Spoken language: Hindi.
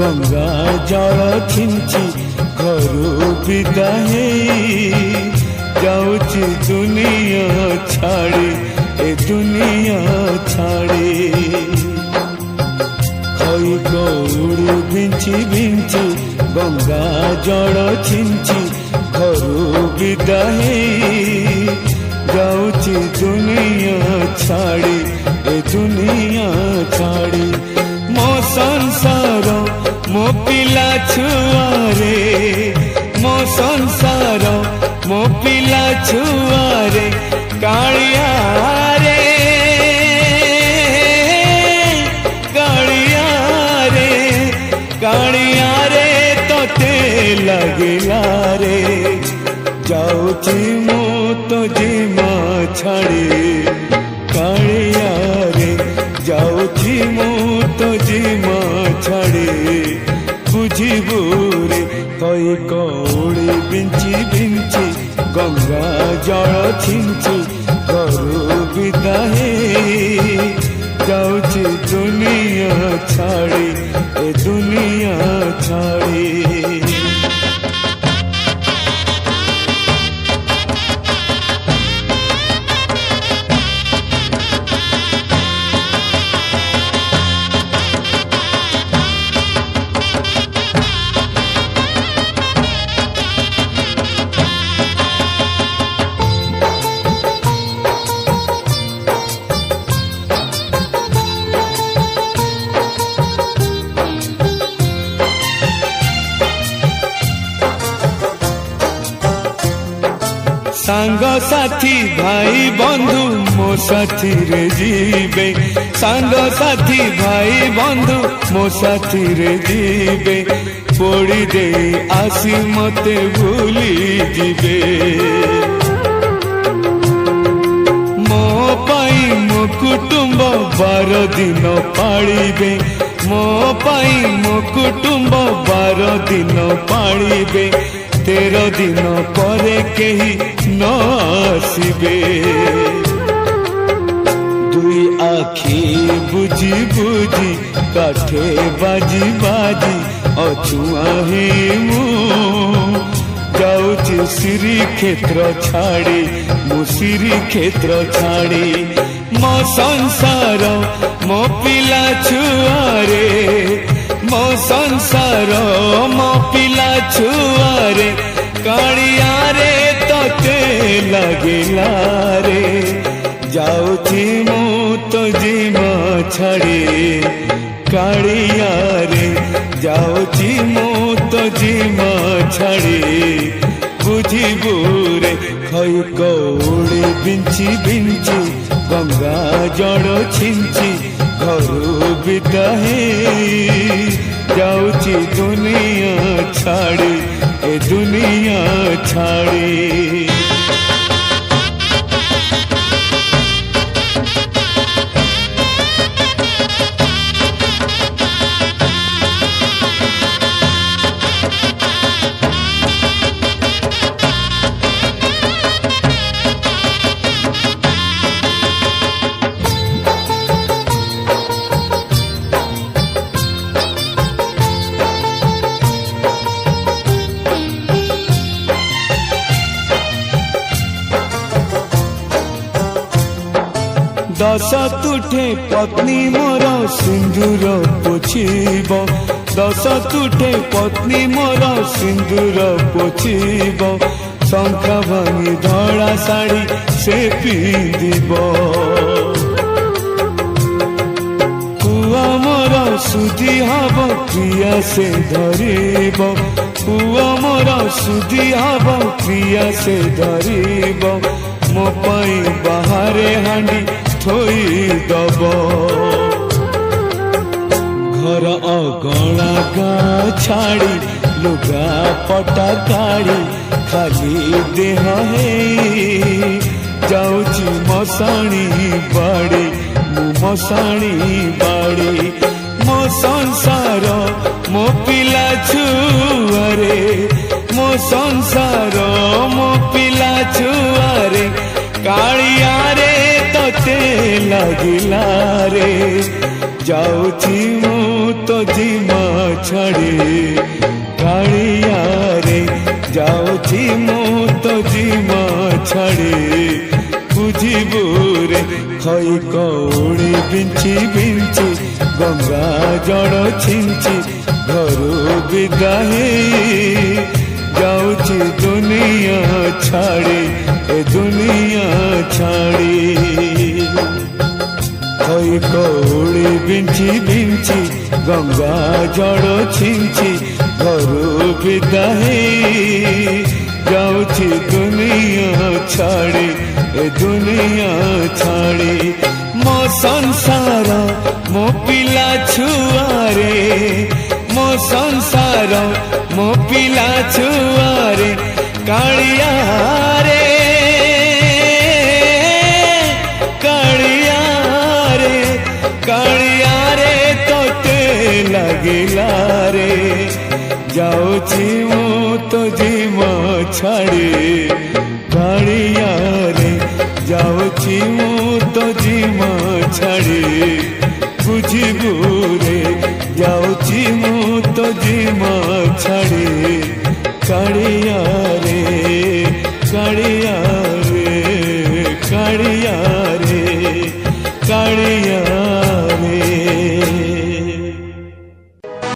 गंगा जल छिंची घरू विदाई जाऊची दुनिया छाड़ी ए दुनिया छाड़ी खई गौड़ी बिंची बिंची गंगा जल छिंची घरू विदाई जाऊची दुनिया छाड़ी ए दुनिया छाड़ी मो संसार मो पिला छुआरे मो संसार मो पिला छुआरे कालिया रे कालिया रे कालिया रे तोते लगिला रे जाऊची मो तो जीमा छाड़ी कालिया रे जाऊची मो तो जीमा छाड़ी बुझिबू रे कई कौड़ी बिंची बिंची गंगा जल छिंची घरू विदाई जाऊची दुनिया छाड़ी ए दुनिया छाड़ी सांग साथी भाई बंधु मो साथी रे जीवे सांग साथी भाई बंधु मो साथी रे जीवे पोड़ी दे आसी मते भूली जीवे मो पाई मो कुटुंब 12 दिन पालिबे मो पाई मो कुटुंब 12 दिन पालिबे 13 दिन परे केही न आसिबे दुई आखी बुझी बुझी काठे बाजी बाजी अछुआ हे मु जाऊची श्री क्षेत्र छाड़ी मु श्री क्षेत्र छाड़ी मो संसार मो पिला छुआरे मो संसार मो पिला छुआरे कालिया रे तोते लगिला रे जाऊची मु तो जीमा छाड़ी कालिया रे जाऊची मु तो जीमा छाड़ी बुझिबू रे खई कौड़ी बिंची बिंची गंगा जल छिंची घरू विदाई जाऊची दुनिया छाड़ी ए दुनिया छाड़ी दस तुठे पत्नी मोर सिंदूर पोछिब दस तुठे पत्नी मोर सिंदूर पोछिब शंख भांगी धड़ा शाढ़ी से पिंधिब पुआ मोर सुधी हब प्रिया से धरिब पुआ मोर सुधी हब प्रिया से धरिब मो पाई बाहरे हांडी थोई दब घर अगणा गाँ छाड़ी लुगा पटा काढ़ी खाली देह हे जाऊची मशाणी बाड़ी मु मशाणी बाड़ी मो संसार मो पिला छुआरे मो संसार मो पिला छुआरे कालिया रे तोते लगिला रे जाऊची मु तो जीमा छाड़ी कालिया रे जाऊची मु तो जीमा छाड़ी बुझिबू रे खई कौड़ी बिंची बिंची गंगा जड़ छिंची घरू विदाई जाऊची दुनिया छाड़ी ए दुनिया छाड़ी खई कौड़ी बिंची बिंची गंगा जड़ छिंची घरू विदाई जाऊची दुनिया छाड़ी ए दुनिया छाड़ी मो संसार मो पिला छुआरे मो संसार मो पिला छुआरे कालिया रे कालिया रे कालिया रे तोते लगिला रे जाऊची मु तो जीमा छाड़ी कालिया रे जाऊची मु तो जीमा छाड़ी बुझिबू रे जाऊची मु तो जीमा